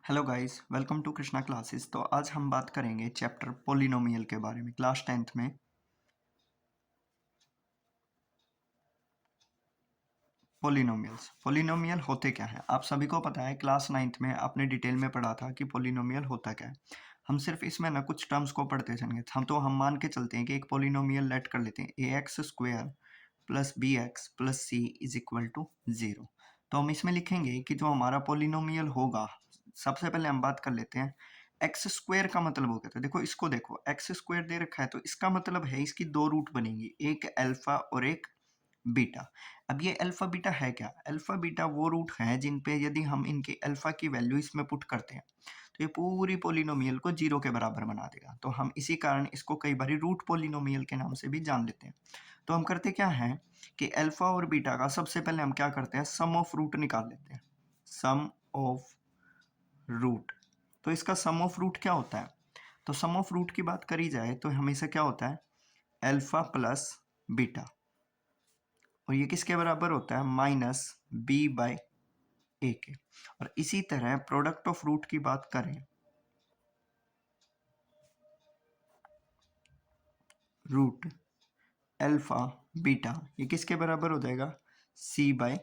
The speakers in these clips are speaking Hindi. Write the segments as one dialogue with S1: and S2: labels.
S1: Hello guys, welcome to Krishna classes. तो आज हम बात करेंगे चैप्टर पोलिनोमियल के बारे में। क्लास 10th में पोलिनोमियल होते क्या है आप सभी को पता है। क्लास 9th में आपने डिटेल में पढ़ा था कि पोलिनोमियल होता क्या है। हम सिर्फ इसमें ना कुछ टर्म्स को पढ़ते चलेंगे। हम मान के चलते हैं कि एक पोलिनोमियल लेट कर लेते हैं A x square plus B x plus C is equal to 0। तो हम इसमें लिखेंगे कि जो हमारा पोलिनोमियल होगा, सबसे पहले हम बात कर लेते हैं एक्स स्क्वायर का मतलब हो गया। तो देखो एक्स स्क्वायर दे रखा है, तो इसका मतलब है इसकी दो रूट बनेंगी, एक अल्फा और एक बीटा। अब ये अल्फा बीटा है क्या? अल्फा बीटा वो रूट है जिन पे यदि हम इनके अल्फा की वैल्यू इसमें पुट करते हैं तो ये पूरी पोलिनोमियल को जीरो के बराबर बना देगा। तो हम इसी कारण इसको कई बार रूट पोलिनोमियल के नाम से भी जान लेते हैं। तो हम करते क्या है कि अल्फा और बीटा का सबसे पहले हम क्या करते हैं, सम ऑफ रूट निकाल लेते हैं। सम ऑफ रूट, तो इसका सम ऑफ रूट क्या होता है? तो सम ऑफ रूट की बात करी जाए तो हमेशा क्या होता है, अल्फा प्लस बीटा, और ये किसके बराबर होता है, माइनस बी बाय ए के। और इसी तरह प्रोडक्ट ऑफ रूट की बात करें, रूट अल्फा बीटा ये किसके बराबर हो जाएगा, सी बाय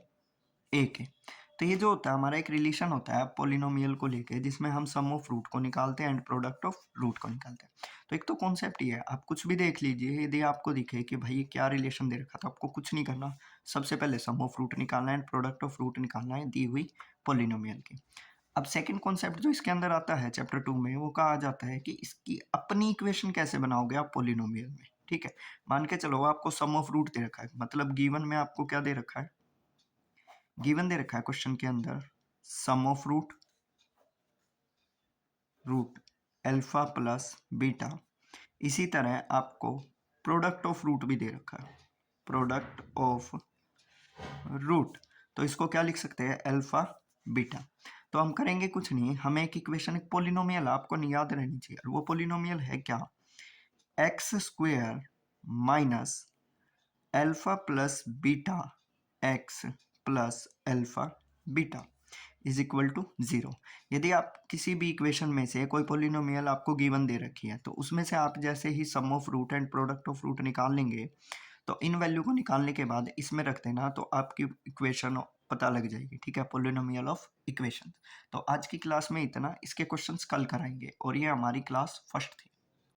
S1: ए के। तो ये जो होता है हमारा एक रिलेशन होता है पोलिनोमियल को लेके, जिसमें हम सम ऑफ रूट को निकालते हैं एंड प्रोडक्ट ऑफ रूट को निकालते हैं। तो एक तो कॉन्सेप्ट ये है, आप कुछ भी देख लीजिए, यदि आपको दिखे कि भाई ये क्या रिलेशन दे रखा, तो आपको कुछ नहीं करना, सबसे पहले सम ऑफ रूट निकालना है एंड प्रोडक्ट ऑफ रूट निकालना है दी हुई पोलिनोमियल की। अब सेकंड कॉन्सेप्ट जो इसके अंदर आता है चैप्टर 2 में, वो कहा जाता है कि इसकी अपनी इक्वेशन कैसे बनाओगे आप पोलिनोमियल में। ठीक है, मान के चलो आपको सम ऑफ रूट दे रखा है, मतलब गिवन में आपको क्या दे रखा है, गिवन दे रखा है क्वेश्चन के अंदर sum of root, root alpha plus beta. इसी तरह आपको प्रोडक्ट ऑफ रूट भी दे रखा है, प्रोडक्ट ऑफ रूट। तो इसको क्या लिख सकते हैं, अल्फा बीटा। तो हम करेंगे कुछ नहीं, हमें एक इक्वेशन, एक पोलिनोमियल आपको याद रहनी चाहिए, और वो पोलिनोमियल है क्या, x square minus alpha plus beta x plus alpha beta is equal to 0। यदि आप किसी भी इक्वेशन में से कोई पोलिनोमियल आपको गिवन दे रखी है, तो उसमें से आप जैसे ही sum of root and product of root निकाल लेंगे, तो इन वैल्यू को निकालने के बाद इसमें रख देना, तो आपकी इक्वेशन पता लग जाएगी। ठीक है, पोलिनोमियल ऑफ इक्वेशन। तो आज की क्लास में इतना, इसके क्वेश्चंस कल कराएंगे, और ये हमारी क्लास फर्स्ट थी।